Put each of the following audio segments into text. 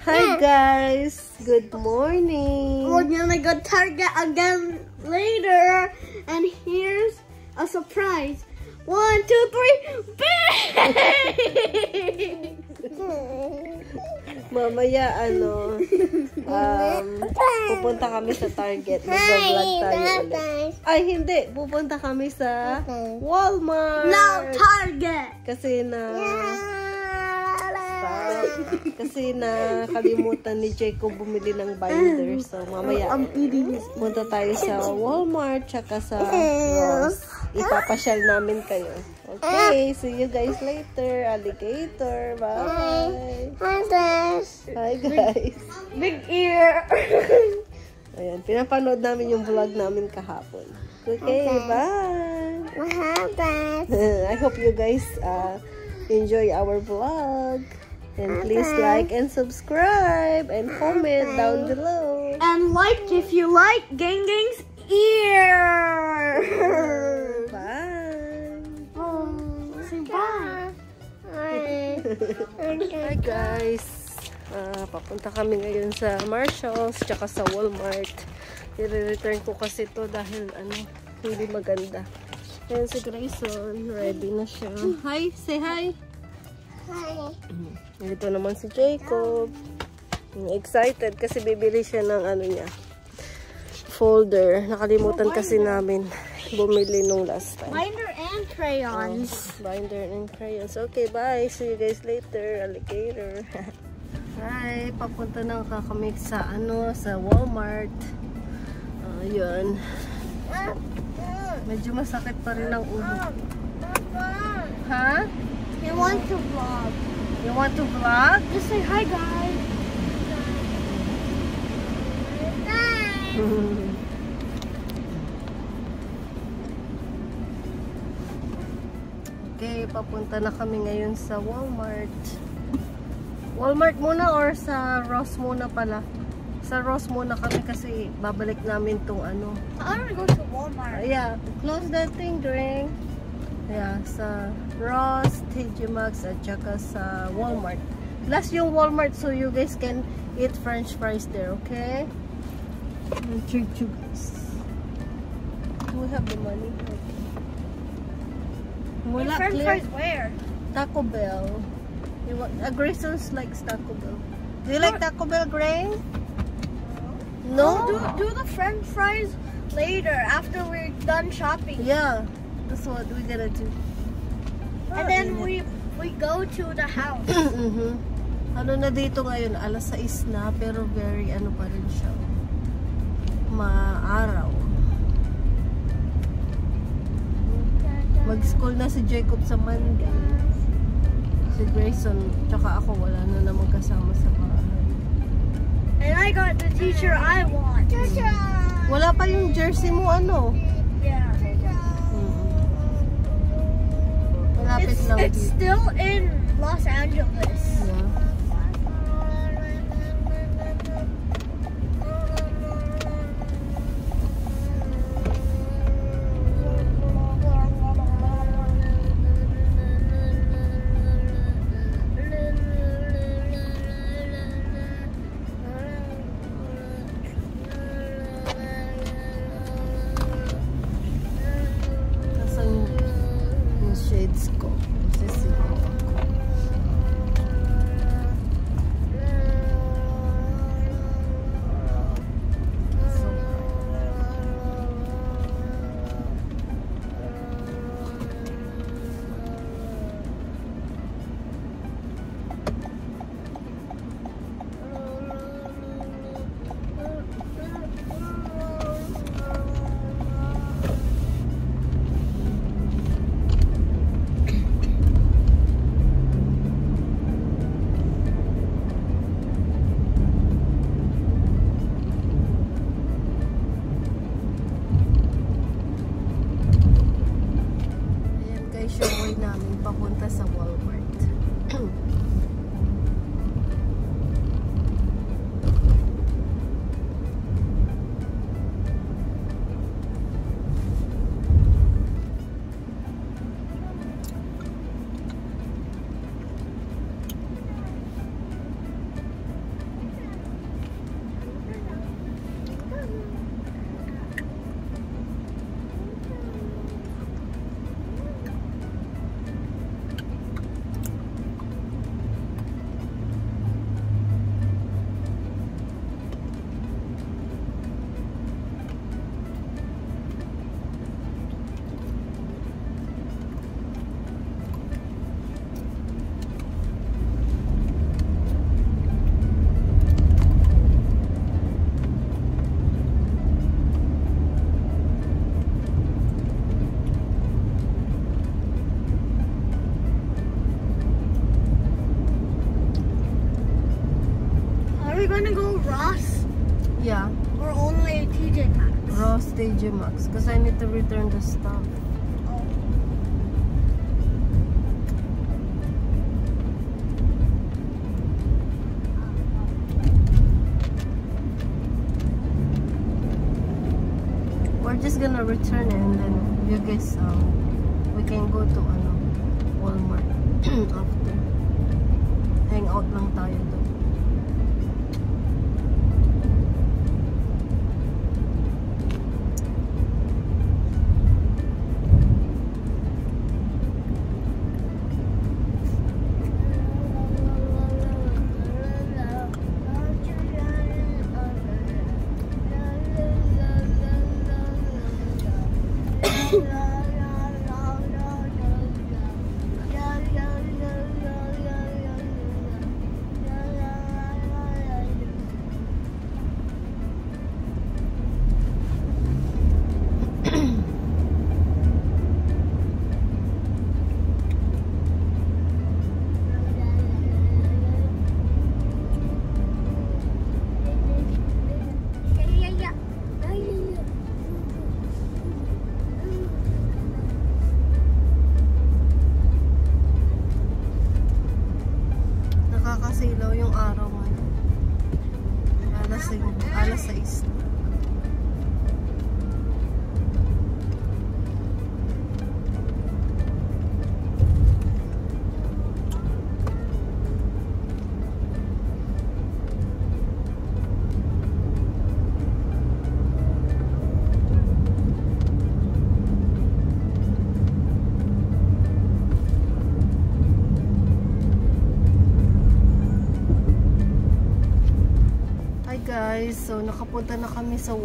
Hi guys! Good morning! We're gonna go Target again later. And here's a surprise. 1, 2, 3, bang! Mamaya pupunta kami sa Target. Mag-vlog tayo ulit. Ay, hindi. Pupunta kami sa Walmart. No, Target! Kasi nakalimutan ni Jacob bumili ng binder. So, mamaya punta tayo sa Walmart tsaka sa Ross. Ipapasyal namin kayo. Okay, see you guys later. Alligator. Bye. Hi guys. Big ear. Ayan, pinapanood namin yung vlog namin kahapon. Okay, bye. I hope you guys enjoy our vlog. And please like and subscribe and comment down below. And like if you like Gang's ear. Bye. Say bye. Hi guys. Papunta kami ngayon sa Marshalls tsaka sa Walmart. I-return ko kasi to dahil hindi maganda. Ayan si Grayson. Ready na siya. Hi, say hi. Hi. Dito naman si Jacob. Excited kasi bibili siya ng niya. Folder. Nakalimutan kasi namin bumili nung last time. Binder and crayons. Binder and crayons. Okay, bye. See you guys later. Alligator. Hi, papunta na kami sa sa Walmart. Yun. Medyo masakit pa rin ang ulo. Ha? You want to vlog? You want to vlog? Just say hi, guys. Hi. Okay, papunta na kami ngayon sa Walmart. Walmart muna or sa Ross muna pala? Sa Ross muna kami kasi babalik namin tong I want to go to Walmart. Yeah, close that thing, drink. Yeah, sa Ross, TJ Maxx at saka sa Walmart. Last yung Walmart so you guys can eat french fries there, okay? I'll treat you guys. Do we have the money? Okay. Wala, French clear. fries where? Taco Bell. You want, Grayson's likes Taco Bell. Do you like Taco Bell, Gray? No? Do the french fries later after we're done shopping. Yeah. That's what we're gonna do. And then we go to the house. Ano na dito ngayon? Alas 6 na pero very pa rin siya. Maaraw. Mag-school na si Jacob sa Monday. Si Grayson, tsaka ako wala na namang kasama sa bahay. And I got the teacher I want. Wala pa yung jersey mo Yeah. It's still in Los Angeles. Yeah. Shades ko. we gonna go Ross? Yeah. Or only TJ Maxx? Ross, TJ Maxx. Because I need to return the stuff. We're just gonna return it and then you guys we can go to Walmart after. Hang out lang tayo doon. Nakakasilaw yung araw ngayon. Alas 6 na. Guys, so nakapunta na kami sa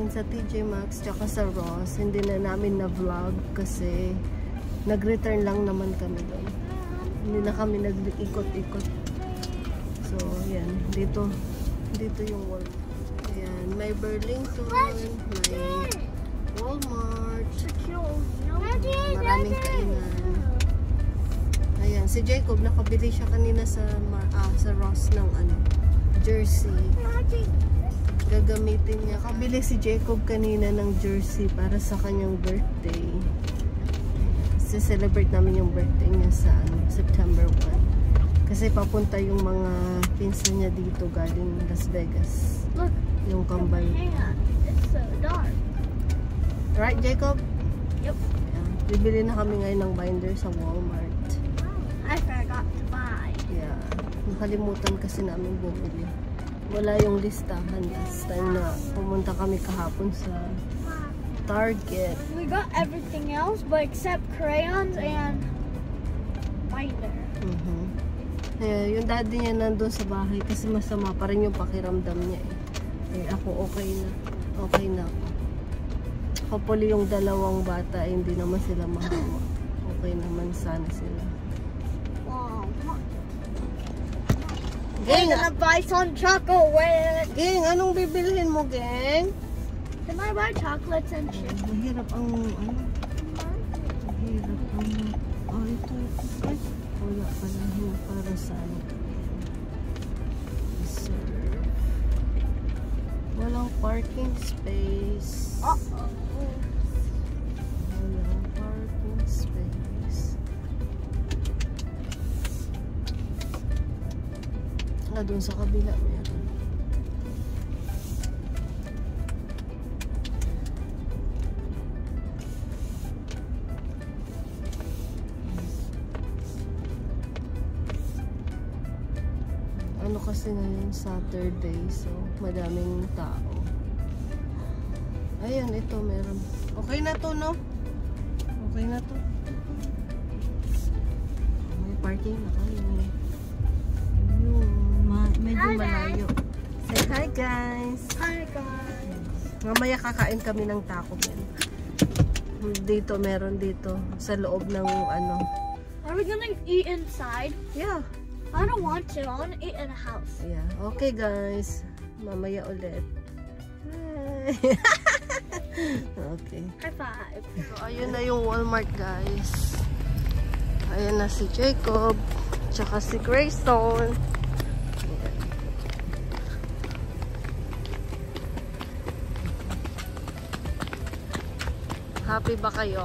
sa TJ Maxx tsaka sa Ross. Hindi na namin na vlog kasi nag-return lang naman kami doon. Hindi na kami nag-ikot-ikot. So, yan. Dito yung Walmart. Ayan, may Burlington, may Walmart. Maraming kainan. Ayan, si Jacob nakabili siya kanina sa Ross ng jersey. Gagamitin niya. Kabili si Jacob kanina ng jersey para sa kanyang birthday. Celebrate namin yung birthday niya sa September 1. Kasi papunta yung mga pinsan niya dito galing Las Vegas. Look, yung kambal. It's so dark. Right, Jacob? Yep. Bibili na kami ngayon ng binder sa Walmart. I forgot to buy. Yeah. Nakalimutan kasi namin bumili. Wala yung listahan last time na pumunta kami kahapon sa Target. We got everything else but except crayons and binder. Yung daddy niya nandun sa bahay kasi masama pa rin yung pakiramdam niya eh. Ako okay na ako. Hopefully yung dalawang bata hindi naman sila mahawa. Okay naman sana sila. We're gonna buy some chocolate. Geng, anong bibilhin mo, Geng? Can I buy chocolates and chips? Mahirap ang ito. Ay, wala pala para sa Reserve. Walang parking space. Walang parking space. Doon sa kabila meron. Kasi ngayon Saturday, so madaming tao. Ayan, ito meron. Okay na to, no? Okay na to. May parking na kami. Medyo malayo. Say hi, guys. Hi, guys. Mamaya kakain kami ng Taco Bell. Dito, meron dito. Sa loob ng Are we gonna eat inside? Yeah. I don't want to. I want to eat in a house. Yeah. Okay, guys. Mamaya ulit. Hi. Okay. High five. So, ayun na yung Walmart, guys. Ayan na si Jacob. Tsaka si Grayson. Happy ba kayo?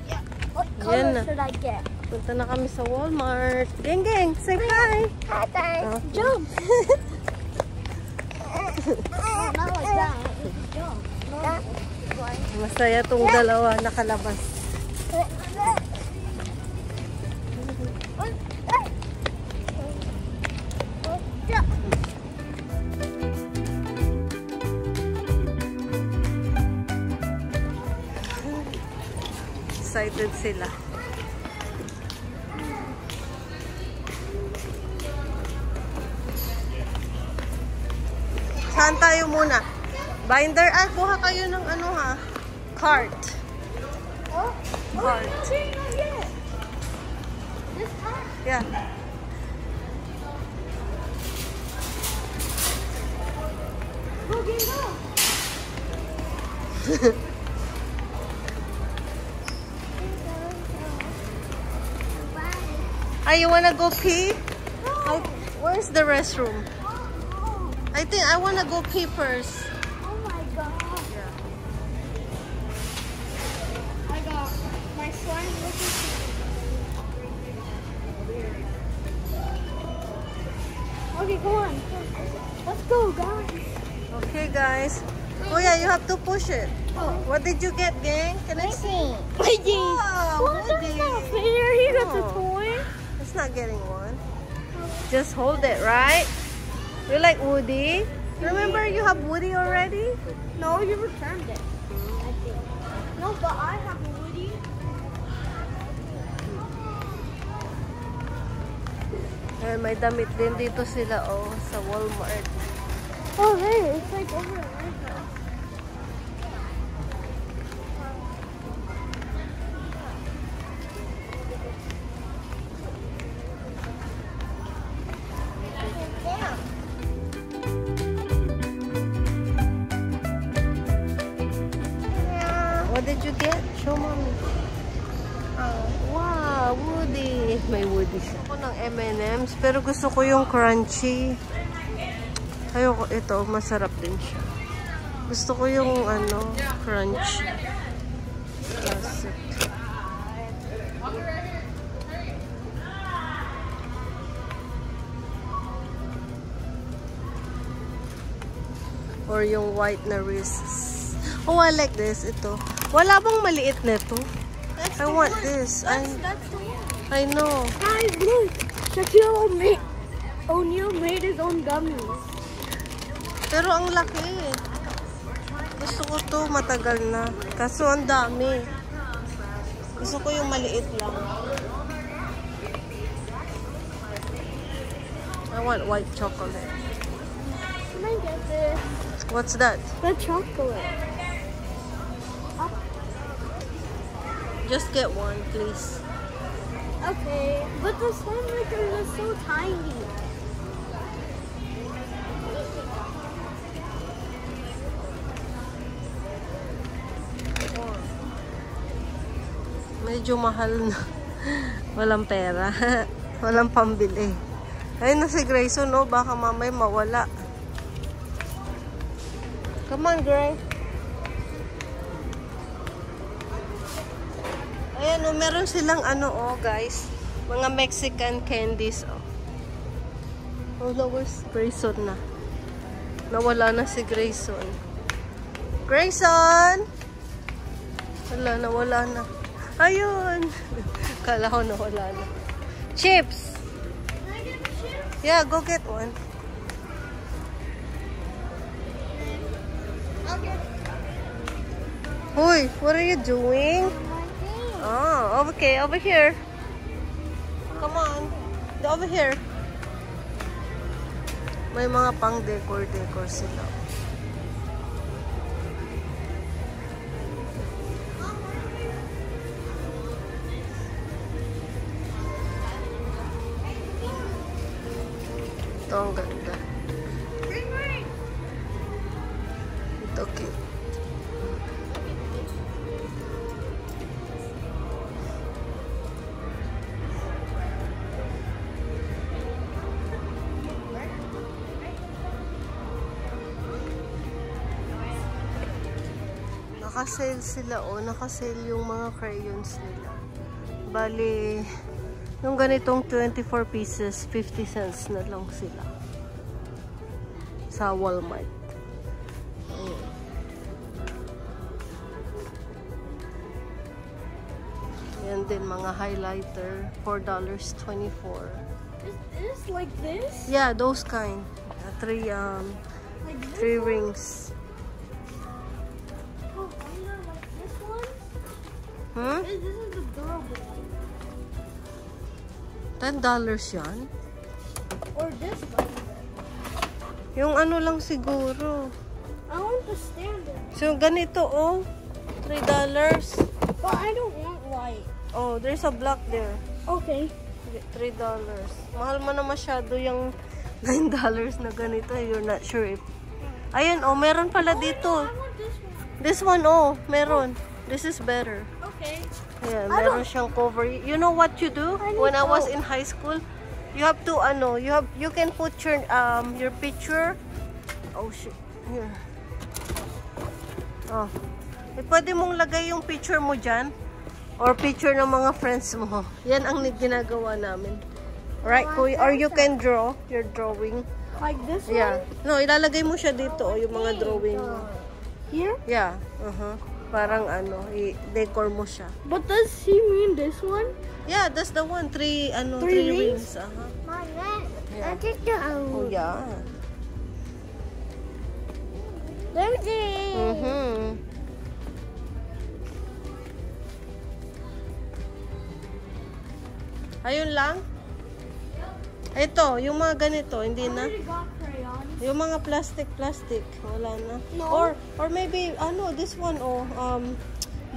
Yeah. What Yan color na. should I get? Punta na kami sa Walmart. Gang, gang, say hi! Hi, guys. Oh. Jump. No, not like that. Jump. No. Masaya tong dalawa nakalabas. Excited sila. Saan tayo muna? Binder? Ah, kuha kayo ng ano ha? Cart. Oh, Cart. not yet. This cart? Yeah. Go, get it off. Ah, you wanna go pee? Oh, where's the restroom? I think I wanna go pee first. Oh my god. I got my slime looking. Okay, come on. Let's go, guys. Okay, guys. Oh yeah, you have to push it. Oh. What did you get, gang? Can I see? Wiggy. Wow, Well, that's Woody. not fair. He got the Oh. toy. It's not getting one. Just hold it, right? You like Woody? Remember you have Woody already? No, you returned it. I think. No, but I have a Woody. Eh, may damit din dito sila, oh, sa Walmart. Oh, hey, it's like over right now. What did you get? Show mommy. Wow, Woody. May Woody siya. Ako ng M&M's, pero gusto ko yung crunchy. Ayoko ito, masarap din siya. Gusto ko yung ano, crunchy. Classic. Or yung white na wrists. Oh, I like this. Ito. Wala bang maliit nito? I want this. That's the one. I know. Guys, look. Shaquille O'Neal made his own gummies. Pero ang laki. Gusto ko to matagal na. Kaso ang dami. Gusto ko yung maliit lang. I want white chocolate. Can I get this? What's that? The chocolate. Just get one, please. Okay, but the slime lickers are so tiny. Medyo mahal na. Walang pera. Walang pambili. Ayun na si Grayson, no? Baka mamay mawala. Come on, Gray. Ayan, oh, meron silang ano, oh, guys. Mga Mexican candies, oh. Oh, no, where's Grayson na? Nawala na si Grayson. Grayson! Wala, nawala na. Ayun! Kala ko nawala na. Chips! Can I get a chip? Yeah, go get one. I'll get it. Hoy, what are you doing? Oh, okay, over here. Come on. Over here. May mga pang decor sila. Ito ang ganda. Ito cute. Naka-sale sila, oh. Naka-sale yung mga crayons nila. Bali, yung ganitong 24 pieces, 50 cents na lang sila. Sa Walmart. Ayan. Yan din, mga highlighter. $4.24. Is this like this? Yeah, those kind. Three Like this three one? rings. Oh, wonder like this one? Hmm? This is the durable one. $10 yan? Or this one. Yung ano lang siguro. I want the standard. So, ganito, oh. $3. But I don't want white. Oh, there's a black there. Okay. $3. Mahal mo na masyado yung $9 na ganito. You're not sure if... Ayan, oh, meron pala dito. I want this one. This one, oh, meron. This is better. Okay. Yeah, meron siyang cover. You know what you do? When I was in high school, you have to, you can put your picture. Oh, shit. Here. Oh. Pwede mong lagay yung picture mo dyan. Or picture ng mga friends mo. Yan ang ginagawa namin. Right, Kuya? Or you can draw your drawing. Like this Yeah. one? No, ilalagay mo siya dito, yung mga drawing mo. Here? Yeah. Parang i-decor mo siya. But does he mean this one? Yeah, that's the one. Three rings? rings. Yeah. Oh, yeah. There's it. Ayun lang. Ito, yung mga ganito, hindi na. I got crayons. Yung mga plastic, wala na. No. Or maybe, this one,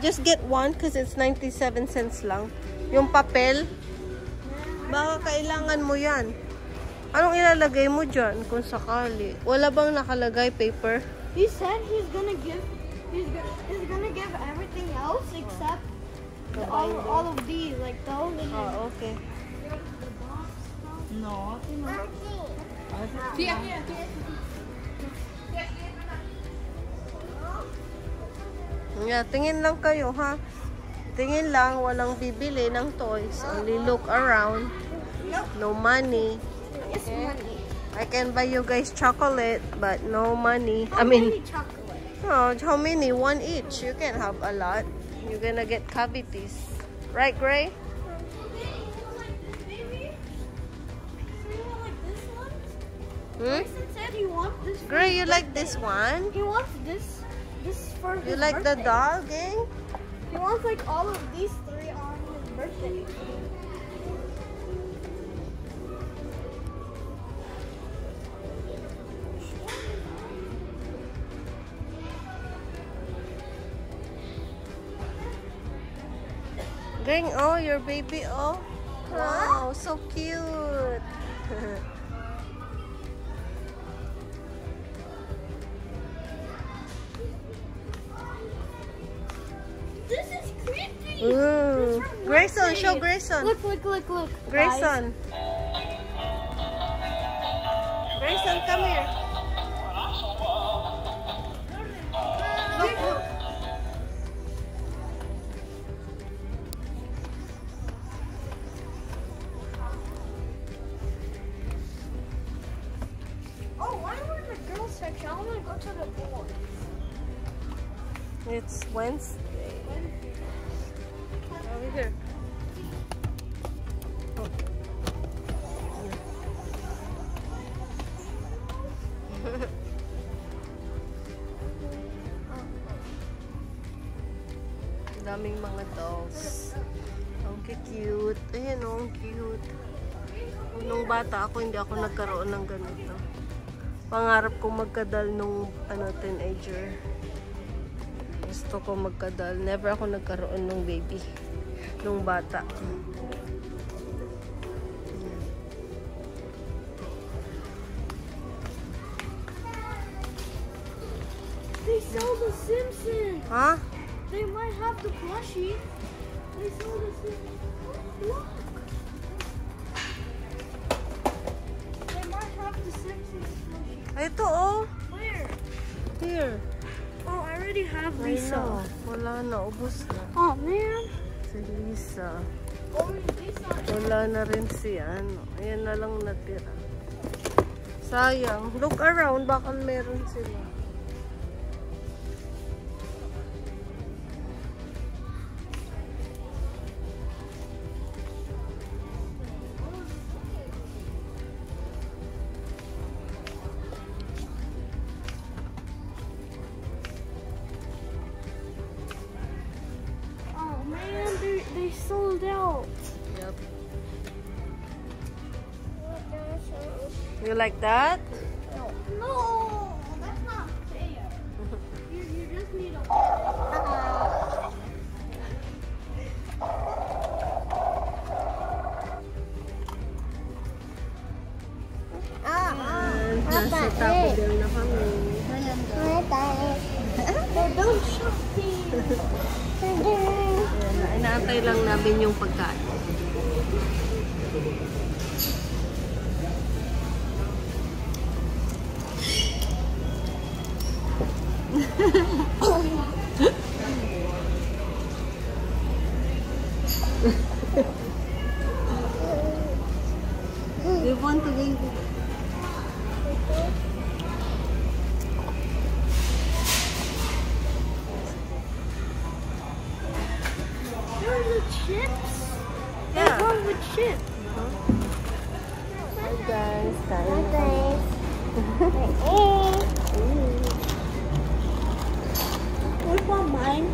just get one because it's 97 cents lang. Yung papel, baka kailangan mo yan. Anong ilalagay mo dyan kung sakali? Wala bang nakalagay paper? He said he's gonna give everything else except all of these, like those. Oh, okay. No. Yeah, tingin lang kayo, ha? Tingin lang, walang bibili ng toys. Only look around. No money. It's money. I can buy you guys chocolate, but no money. How many chocolate? Oh, how many? One each. You can't have a lot. You're gonna get cavities. Right, Gray? Hmm? Grayson said he wants this. for Gray, his you like birthday. this one? He wants this for his You like the birthday. doll gang? He wants like all of these three on his birthday. Gang, oh, your baby, oh. Wow, so cute. This is creepy. Ooh. Grayson, show Grayson. Look. Grayson. Grayson, come here. Look. Oh, why are we in the girls section? I want to go to the boys. It's Wednesday. Over here. Oh. Daming mga dolls. Ang cute. Ayan o, ang cute. Nung bata ako, hindi ako nagkaroon ng ganito. Pangarap ko magkadal nung teenager. Gusto ko magkadal. Never ako nagkaroon ng baby. Nung bata. They sell the Simpsons. Ha? They might have the plushie. They sell the Simpsons. Look. They might have the Simpsons plushie. Ito oh. Where? Here. Oh, I already have I Lisa. know. Wala na. Ubus na. Oh man. Si Lisa. Only Lisa. Wala na rin si ano. Ayan na lang natira. Sayang. Look around. Baka meron sila. Oh man, they sold out. Yep. You like that? No, that's not fair. You just need a. Nasa Taco Bell na kami. Don't shopping. Ayan, inaantay lang namin yung pagkain. You want to eat? There's the chips. Yeah. What's wrong with chips? Hi guys, kain na Which one, mine?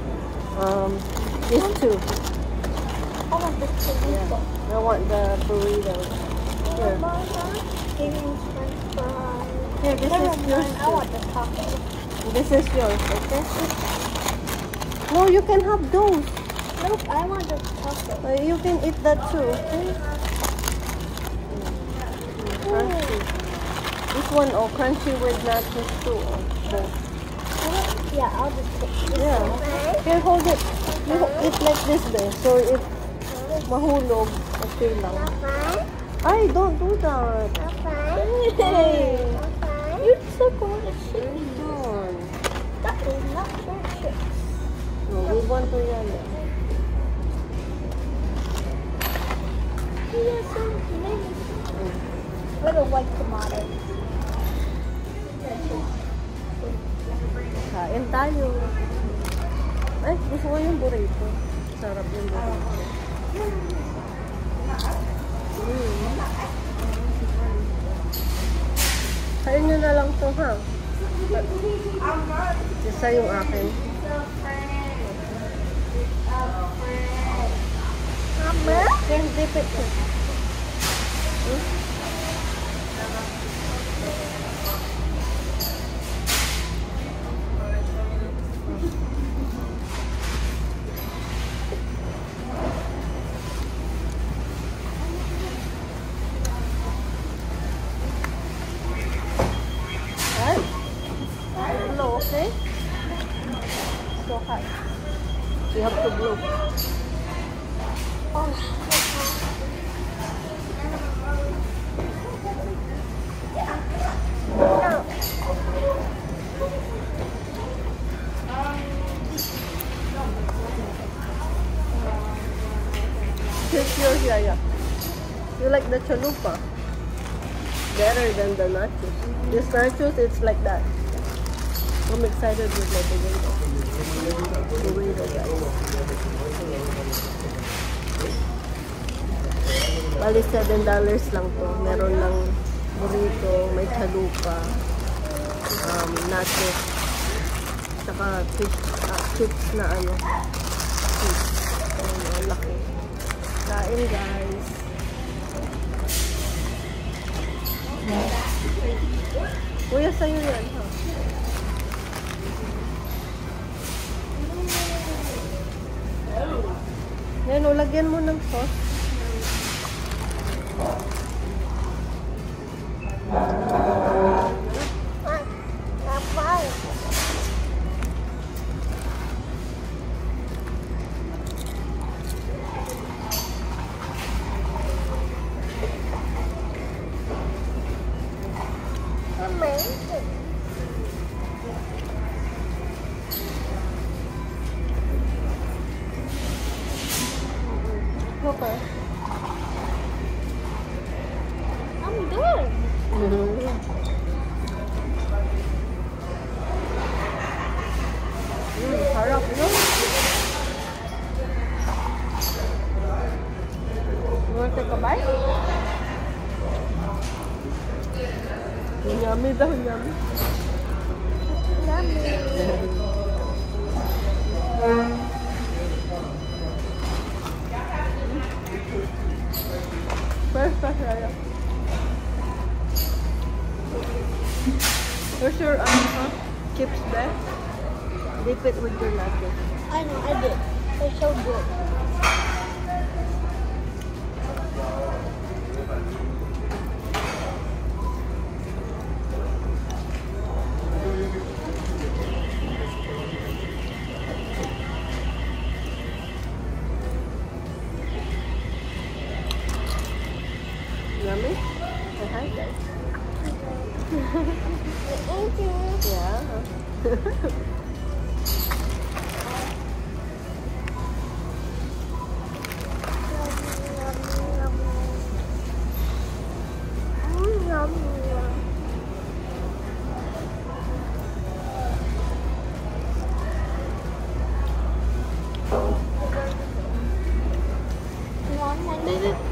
these two. I want the chicken. Yeah. I want the burrito. Here. Here, this is yours. I want the taco. This is yours, okay? No, you can have those. Nope, I want the taco. You can eat that too, okay? Crunchy. This one, oh, crunchy with nachos too. Oh, both. Yeah, I'll just take this. Yeah. Here, hold it. You eat like this then. So if mahulog, okay lang. Ay, don't do that. Hey. You took all the chicken. Don't. That is not your chips. No, we want to yellow. You got some maybe. Little white tomato. Kain tayo. Ay, gusto ko yung burrito. Sarap yung burrito. Kain nyo na lang to, ha? Isa yung akin. Then dip it. Blow, okay? So hot. You have to blow. Here's yours, Yaya. You like the chalupa? Better than the nachos. This nachos, it's like that. I'm excited with my burrito. Burrito, guys. Bali, $7 lang to. Meron ng burrito, may chalupa, nachos, saka fish, chips na ano. Fish. Ang laki. Kain, guys. Kuya, sa'yo yan, ha? Yan, lagyan mo ng sauce. Yummy daw, yummy. Fresh, Raya. Where's your chips there? Dip it with your latte. I know, I did. They're so good. Yummy? Say hi, guys. Thank you. Yeah.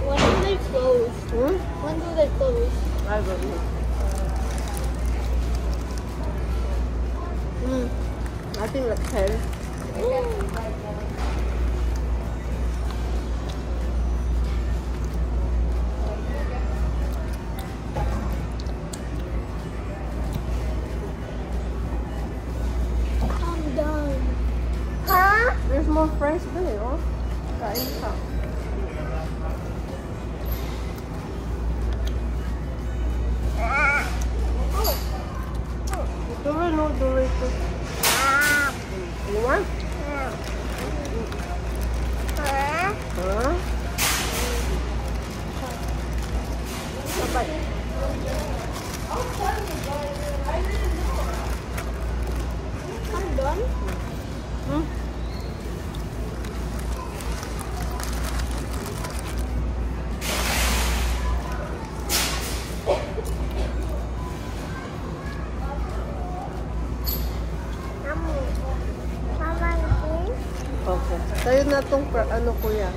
When do they close? Hmm? When do they close? I don't know. I think like 10. I'm done. Huh? There's more fries there, oh. Kain ka. Ito rin, no? Doritos. You want? Huh? Sabay. I'm done. Hmm? Okay. Sa'yo na itong ano kuya.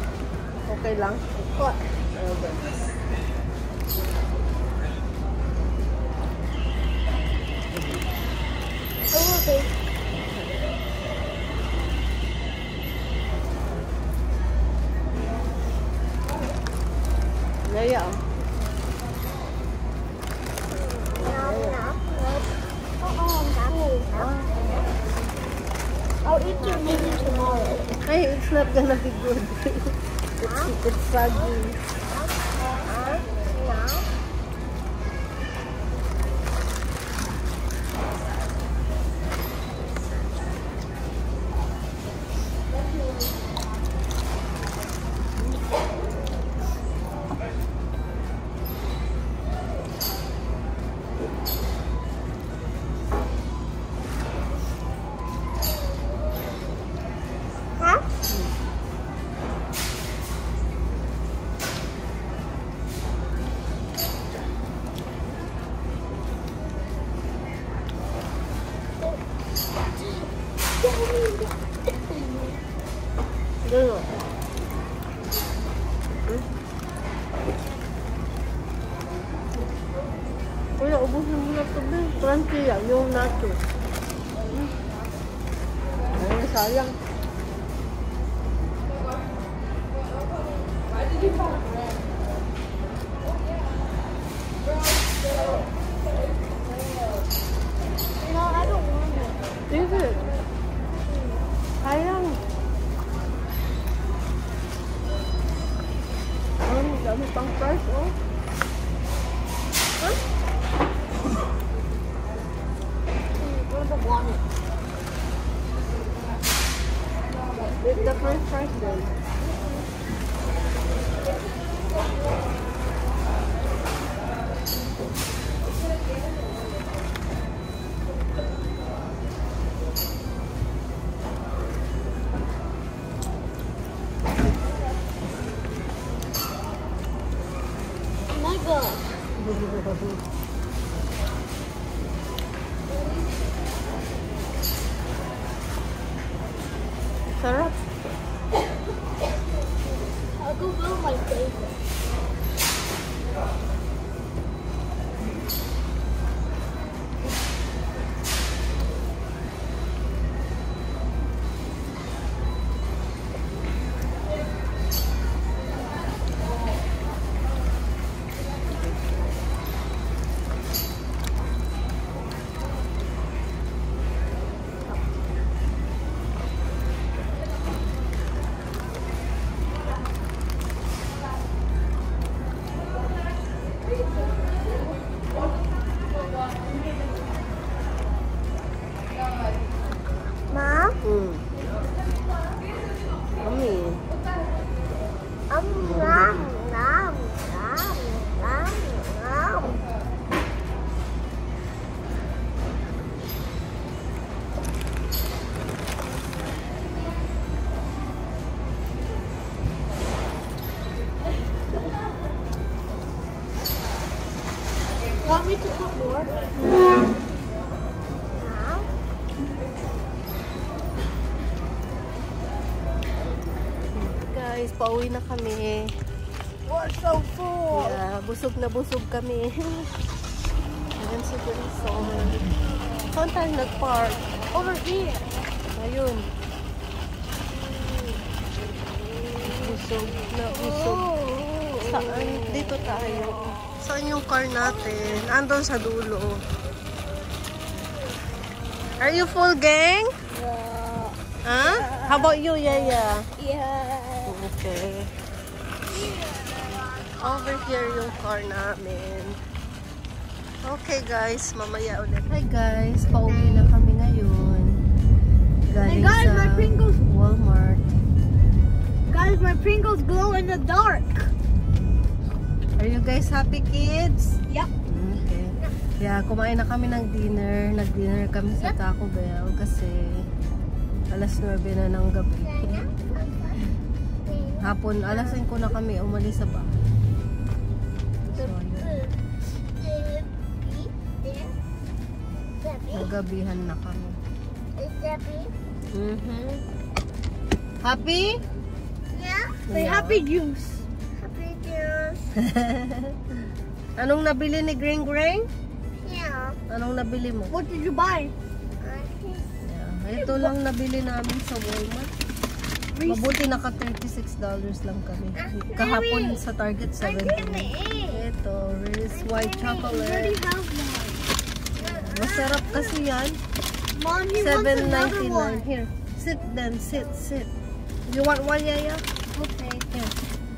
Okay lang? What? Okay. Oh, okay. Naya, oh. I'll eat your maybe tomorrow. Hey, it's not gonna be good. It's soggy. Huh? Gano'n. Kuya, ubusin mo na ito ba? Crunchy yan, yung nacho. Ay, sayang. No, I don't want it. Take it. Sayang. Ang dami pang price, oh. Huh? I don't want it. With the first price then. Oh my God. Sarap. I'll go build my favorite. Yummy. Want me to put more? Guys, pauwi na kami. We're so full. Yeah, busog na busog kami. Ayan si Grayson. Saan tayo nag-park? Over here. Ayun. Busog na busog. Saan? Dito tayo. Saan yung car natin? Andun sa dulo. Are you full, gang? Yeah. Huh? How about you, Yaya? Yeah. Okay. Over here yung car namin. Okay guys, mamaya ulit. Hi guys, pauwi na kami ngayon. Galing Hey guys, sa my Pringles. Walmart. Guys, my Pringles glow in the dark. Are you guys happy, kids? Yep. Okay. Yeah, kumain na kami ng dinner. Nag-dinner kami sa Taco Bell kasi alas 9 na ng gabi. Hapon, alas 5 na kami umalis sa bahay. So, yun. Nagabihan na kami. Happy? Yeah. Say happy juice. Anong nabili ni Green Green? Yeah. Anong nabili mo? What did you buy? Yeah. Ito lang nabili namin sa Walmart. Mabuti naka $36 lang kami. Kahapon sa Target 70. Ito, Reese's white chocolate. Masarap kasi yan. Mom, he wants another one. $7.99. Here, sit then, sit. You want one, Yaya? Okay. Here.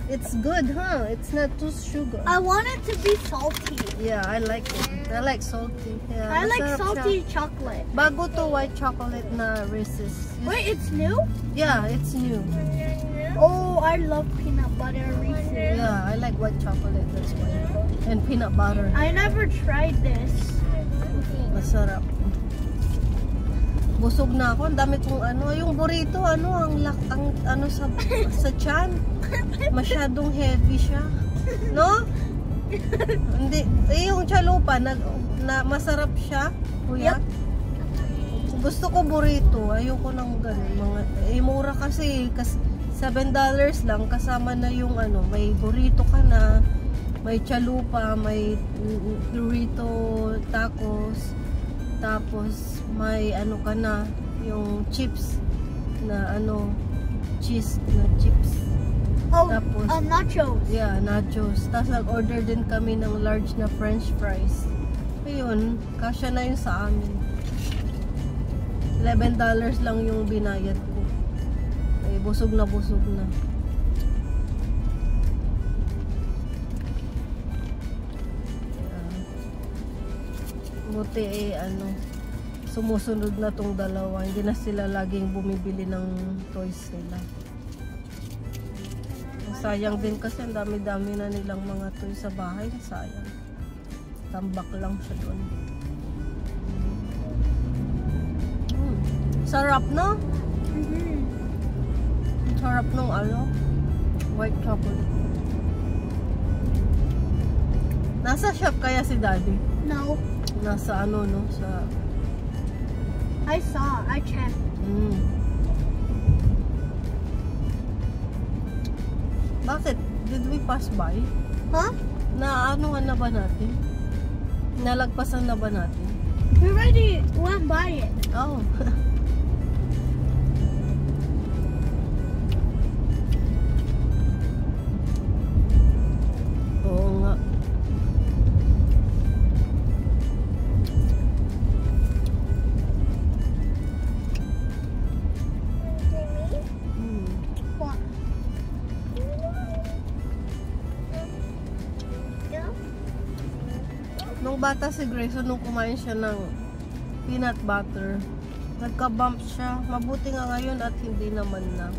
It's good, huh? It's not too sugar. I want it to be salty. Yeah, I like it. I like salty. Yeah, I like masarap salty siya. chocolate. Bago to white chocolate na Reese's. Wait, it's new? Yeah, it's new. Oh, I love peanut butter Reese's. Yeah, I like white chocolate. That's why. And peanut butter. I never tried this. Masarap. Busog na ako. Ang dami kong ano. Yung burrito, ang ano sa tiyan. Masyadong heavy siya. No? Hindi. Yung chalupa, na masarap siya. Kuya. Yep. Gusto ko burrito. Ayoko ng ganun. Mura kasi. $7 lang. Kasama na yung ano. May burrito ka na. May chalupa. May burrito tacos. Tapos may ano ka na. Yung chips. Na ano. Cheese na chips. Oh, Tapos, nachos. Yeah, nachos. Tapos nag-order din kami ng large na french fries. Ayun, kasya na yun sa amin. $11 lang yung binayad ko. Ay, busog na busog na. Buti ano, sumusunod na tong dalawa. Hindi na sila laging bumibili ng toys nila. Sayang din kasi ang dami-dami na nilang mga toys sa bahay. Sayang. Tambak lang siya doon. Sarap, no? Sarap nung ano, white chocolate. Nasa shop kaya si Daddy? No. Nasa ano, no? Sa... I saw. I checked. Bakit? Did we pass by? Huh? Na ano na ba natin? Nalagpasan na ba natin? We already went by it. Oh. Oo nga. What? Nung bata si Grayson, nung kumain siya ng peanut butter, Nagka-bump siya. Mabuti nga ngayon at hindi naman na.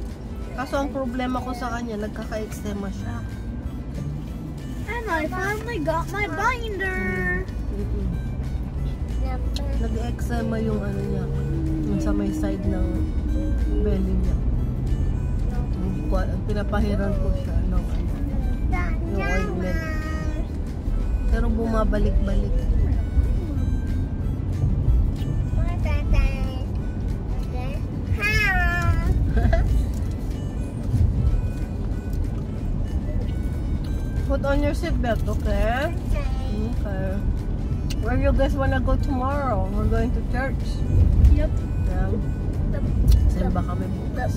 Kaso ang problema ko sa kanya, nagkaka-eczema siya. And I finally got my binder. Nag-eczema yung ano niya, yung sa may side ng belly niya. Pinapahiran ko siya ng ano, yung ointment. Pero bumabalik-balik. Put on your seatbelt, okay? Okay. Where you guys wanna go tomorrow? We're going to church. Yep. Yeah. Simba kami bukas.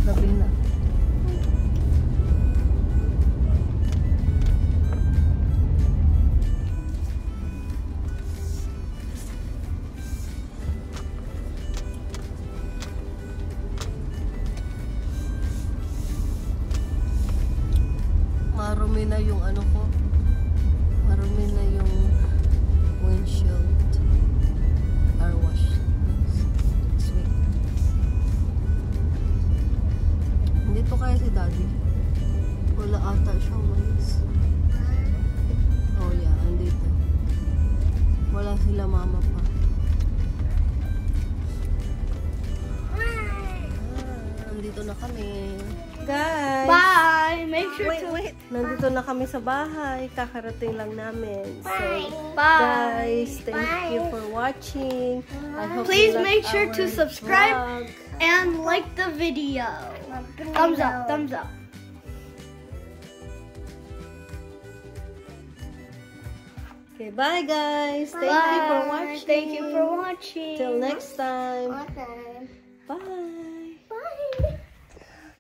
Gabi na. Marumi na yung ano ko. Marumi na yung windshield. Car wash. Sweet. Dito kaya si Daddy? Wala ata siya umalis. Oh yeah, andito. Wala sila mama pa. Nandito na kami. Guys! Bye. Make sure to Wait. Nandito na kami sa bahay. Kakarating lang namin. So, Bye. guys, thank you for watching. I hope Please you make like sure to our subscribe vlog. and like the video. Thumbs up. Thumbs up. Okay, bye guys. Thank you for Bye. watching. Thank you for watching. Till next time. Bye.